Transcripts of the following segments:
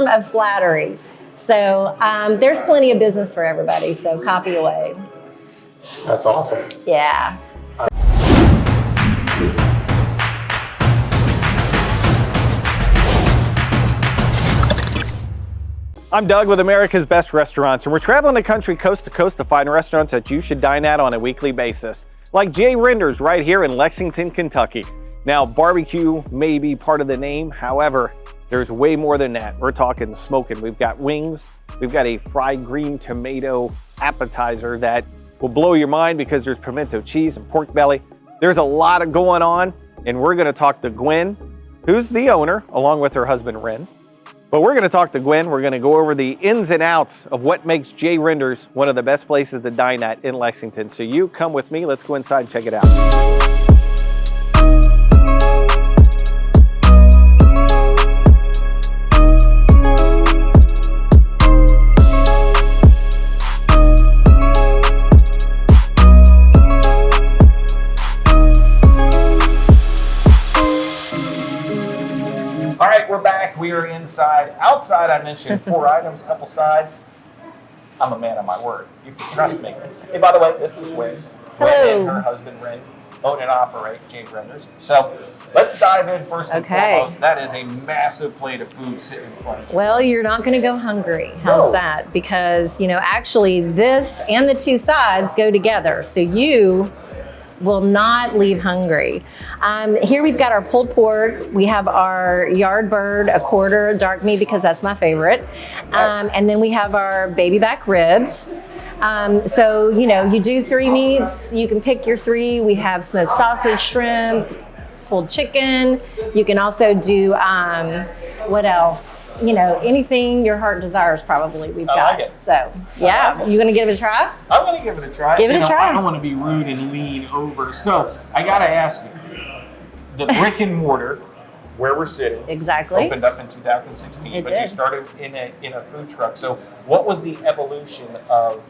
of flattery. So there's plenty of business for everybody, so copy away. That's awesome. Yeah. I'm Doug with America's Best Restaurants, and we're traveling the country coast to coast to find restaurants that you should dine at on a weekly basis, like J. Render's right here in Lexington, Kentucky. Now, barbecue may be part of the name, however, there's way more than that. We're talking smoking. We've got wings, we've got a fried green tomato appetizer that will blow your mind because there's pimento cheese and pork belly. There's a lot of going on, and we're gonna talk to Gwyn, who's the owner, along with her husband, Ren. But we're gonna talk to Gwyn. We're gonna go over the ins and outs of what makes J. Render's one of the best places to dine at in Lexington. So you come with me, let's go inside and check it out. All right, we're back. We are inside. Outside, I mentioned 4 items, couple sides. I'm a man of my word. You can trust me. Hey, by the way, this is Gwyn. Gwyn and her husband, Ren, own and operate J. Render's. So let's dive in first and foremost. That is a massive plate of food sitting in front of you. Well, you're not going to go hungry. How's that? Because, actually this and the 2 sides go together. So you will not leave hungry. Here we've got our pulled pork. We have our yard bird, a quarter dark meat because that's my favorite. And then we have our baby back ribs. So, you do 3 meats. You can pick your 3. We have smoked sausage, shrimp, pulled chicken. You can also do, what else? Anything your heart desires, probably we've got. I like it. So, yeah, you gonna give it a try? I'm gonna give it a try. Give it a try. I don't want to be rude and lean over. So I gotta ask you, the brick and mortar where we're sitting opened up in 2016, but you started in a food truck. So what was the evolution of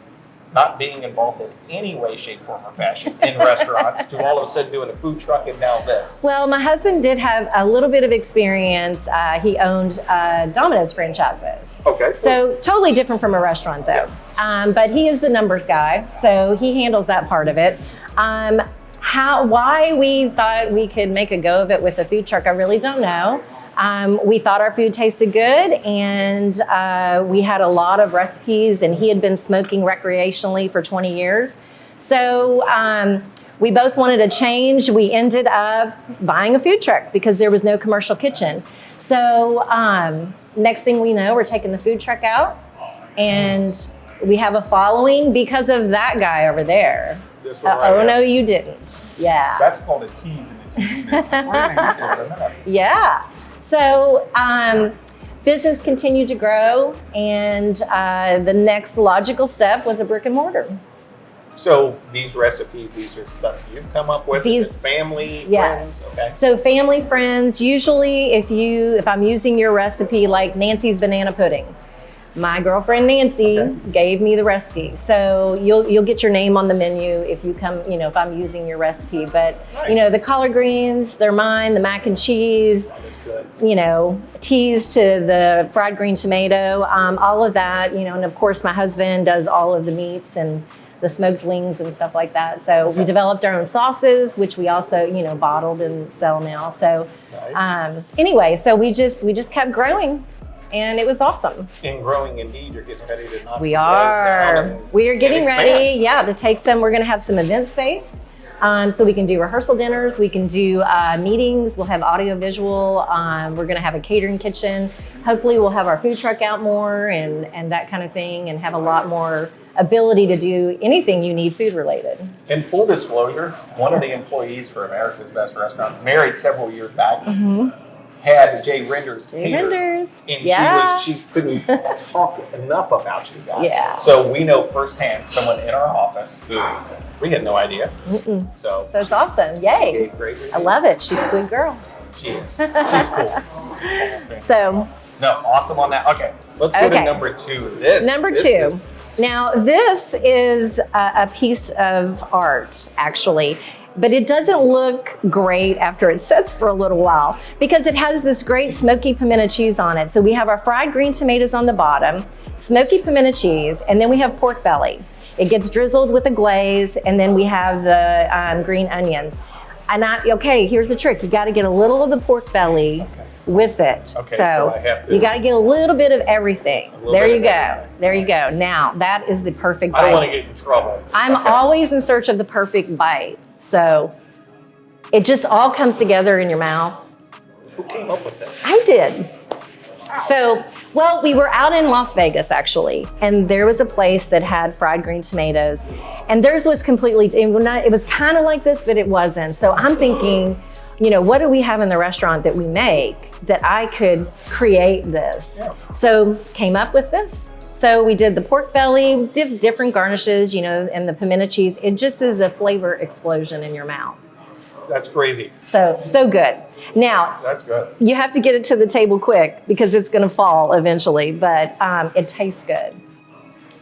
not being involved in any way, shape, form, or fashion in restaurants to all of a sudden doing a food truck and now this? Well, my husband did have a little bit of experience. He owned Domino's franchises. Okay. So totally different from a restaurant though. Yeah. But he is the numbers guy, so he handles that part of it. Why we thought we could make a go of it with a food truck, I really don't know. We thought our food tasted good, and we had a lot of recipes, and he had been smoking recreationally for 20 years. So we both wanted a change. We ended up buying a food truck because there was no commercial kitchen. So next thing we know, we're taking the food truck out, and we have a following because of that guy over there. This one right here. No, you didn't. Yeah. That's called a tease in the TV business. We're gonna get there in a minute. Yeah. So business continued to grow, and the next logical step was a brick and mortar. So these recipes, these are stuff you've come up with? These family, friends? Okay. So family, friends, usually if I'm using your recipe like Nancy's banana pudding, my girlfriend Nancy gave me the recipe. So you'll get your name on the menu if you come, if I'm using your recipe. But the collard greens, they're mine, the mac and cheese, teas to the fried green tomato, all of that, and of course my husband does all of the meats and the smoked wings and stuff like that. So we developed our own sauces, which we also, bottled and sell now. So anyway, so we just kept growing. And it was awesome. In growing, indeed, you're getting ready to knock We are getting ready, to take some. We're going to have some event space. So we can do rehearsal dinners. We can do meetings. We'll have audio visual. We're going to have a catering kitchen. Hopefully we'll have our food truck out more and that kind of thing, and have a lot more ability to do anything you need food related. In full disclosure, one of the employees for America's Best Restaurant, married several years back, had J. Render's here, and she couldn't talk enough about you guys. Yeah. So we know firsthand someone in our office who we had no idea. So it's awesome. Yay. I love it. She's a sweet girl. She is. She's cool. So. No, awesome on that. Okay, let's go to number 2. Number 2. Now, this is a piece of art, actually. but it doesn't look great after it sits for a little while because it has this great smoky pimento cheese on it. So we have our fried green tomatoes on the bottom, smoky pimento cheese, and then we have pork belly. It gets drizzled with a glaze, and then we have the green onions. And here's the trick. You got to get a little of the pork belly with it. Okay, so I have to. You got to get a little bit of everything. There you go. There you go. Now, that is the perfect bite. I don't want to get in trouble. I'm always in search of the perfect bite. So it just all comes together in your mouth. Who came up with this? I did. So, well, we were out in Las Vegas actually, and there was a place that had fried green tomatoes, and theirs was it was kind of like this, but it wasn't. So I'm thinking, what do we have in the restaurant that we make that I could create this? Yeah. So came up with this. So we did the pork belly, different garnishes, and the pimento cheese. It just is a flavor explosion in your mouth. That's crazy. So good. Now, that's good. You have to get it to the table quick because it's going to fall eventually, but it tastes good.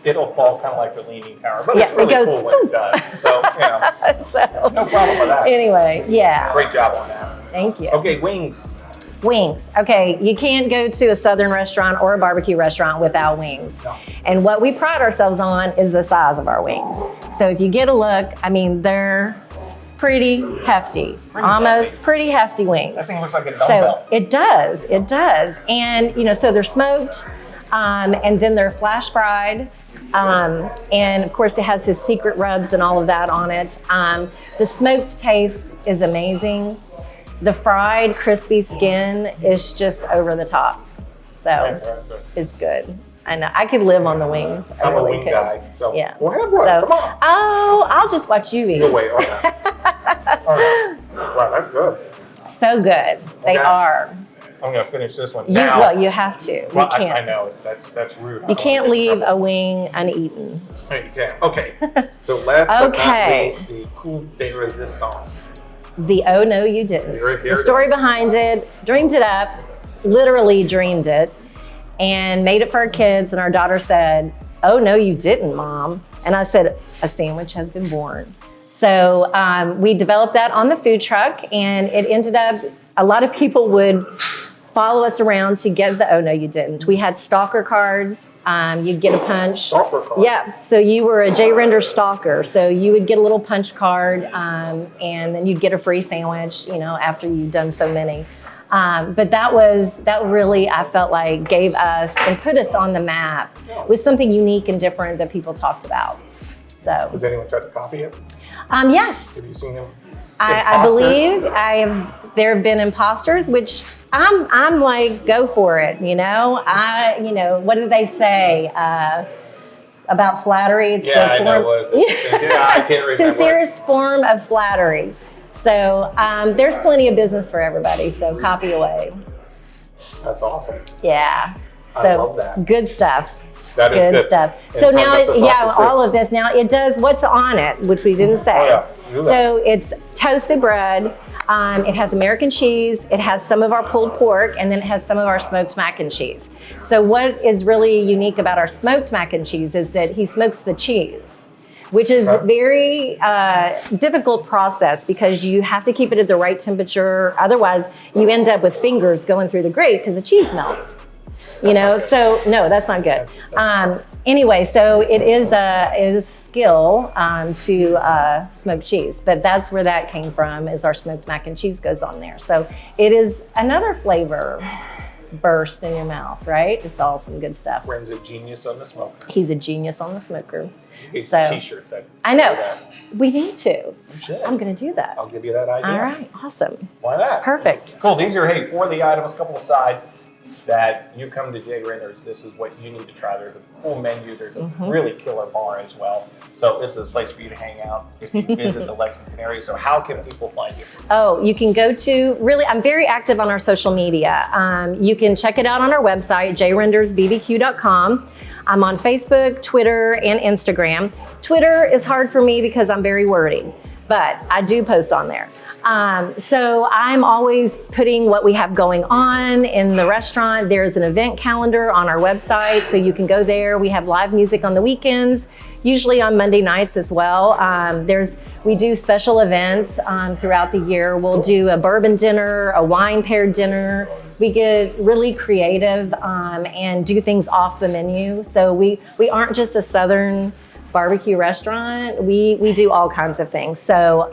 It'll fall kind of like the Leaning Tower, but it's really cool when it does. So, so, no problem with that. Anyway, yeah. Great job on that. Thank you. Okay, wings. Wings. Okay, you can't go to a Southern restaurant or a barbecue restaurant without wings. No. And what we pride ourselves on is the size of our wings. So if you get a look, they're pretty hefty, pretty hefty wings. That thing looks like a dumbbell. So it does. And so they're smoked, and then they're flash fried. And of course it has his secret rubs and all of that on it. The smoked taste is amazing. The fried crispy skin is just over the top. So it's good. I know. I could live on the wings. I'm a wing guy. So yeah. Well, have one. Come on. Oh, I'll just watch you eat. No way. All right. Wow, that's good. So good. They are. I'm going to finish this one now. Well, you have to. Well, you can't. I know. That's rude. You can't leave a wing uneaten. You can't. Okay. So last but not least, the coup de resistance. The oh no you didn't. Here the story behind it, dreamed it up, literally dreamed it, and made it for our kids. And our daughter said, "Oh no you didn't, Mom." And I said, "A sandwich has been born." So we developed that on the food truck, and it ended up, a lot of people would follow us around to get the oh no you didn't. We had stalker cards. You'd get a punch. Stalker card? Yeah, so you were a J. Render stalker. So you would get a little punch card, and then you'd get a free sandwich, after you'd done so many. But that really, I felt like, gave us and put us on the map with something unique and different that people talked about. So. Has anyone tried to copy it? Yes. Have you seen them? I believe there have been imposters, which I'm like, go for it, what do they say about flattery? It's I know it was. I can't remember. Sincerest form of flattery. So there's plenty of business for everybody, so copy away. That's awesome. Yeah. I love that. Good stuff. That is good stuff. So now, all of this. Now it does what's on it, which we didn't say. Oh, yeah. So it's toasted bread. It has American cheese. It has some of our pulled pork, and then it has some of our smoked mac and cheese. So what is really unique about our smoked mac and cheese is that he smokes the cheese, which is a very difficult process because you have to keep it at the right temperature. Otherwise, you end up with fingers going through the grate because the cheese melts. So no, that's not good. Anyway, so it is a skill to smoke cheese, but that's where that came from, is our smoked mac and cheese goes on there. So it is another flavor burst in your mouth, right? It's all some good stuff. Brent's a genius on the smoker. He's a genius on the smoker. T-shirts. I know. We need to. Should. I'm going to do that. I'll give you that idea. All right. Awesome. Why not? Perfect. Cool. These are, for the items, a couple of sides that you come to J. Render's. This is what you need to try. There's a full menu. There's a really killer bar as well. So this is a place for you to hang out if you visit the Lexington area. So how can people find you? Oh, you can go to, I'm very active on our social media. You can check it out on our website, jrendersbbq.com. I'm on Facebook, Twitter, and Instagram. Twitter is hard for me because I'm very wordy, but I do post on there. So I'm always putting what we have going on in the restaurant. There's an event calendar on our website, so you can go there. We have live music on the weekends. usually on Monday nights as well. We do special events throughout the year. We'll do a bourbon dinner, a wine paired dinner. We get really creative and do things off the menu. So we aren't just a Southern barbecue restaurant. We do all kinds of things. So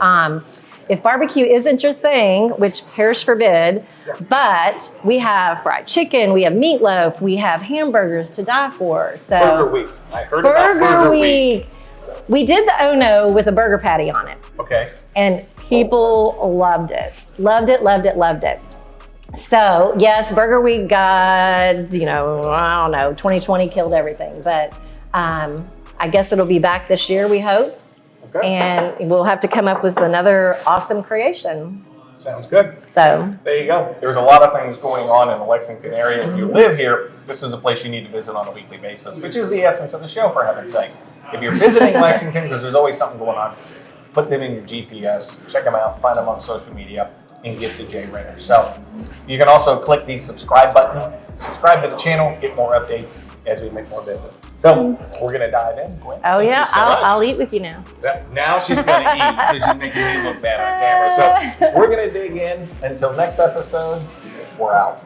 if barbecue isn't your thing, which perish forbid, but we have fried chicken, we have meatloaf, we have hamburgers to die for. So Burger Week. I heard about Burger Week. We did the Oh No with a burger patty on it. Okay. And people loved it. Loved it, loved it, loved it. So yes, Burger Week got, I don't know, 2020 killed everything. But I guess it'll be back this year, we hope. Okay. And we'll have to come up with another awesome creation. Sounds good. So there you go. There's a lot of things going on in the Lexington area. If you live here, this is a place you need to visit on a weekly basis, which is the essence of the show, for heaven's sakes. If you're visiting Lexington, because there's always something going on, put them in your GPS, check them out, find them on social media, and get to Jay Renner. So you can also click the subscribe button, subscribe to the channel, get more updates as we make more visits. So we're going to dive in, Gwyn. Oh, yeah. I'll eat with you now. Now she's going to eat, so she's making me look bad on camera. So we're going to dig in. Until next episode, we're out.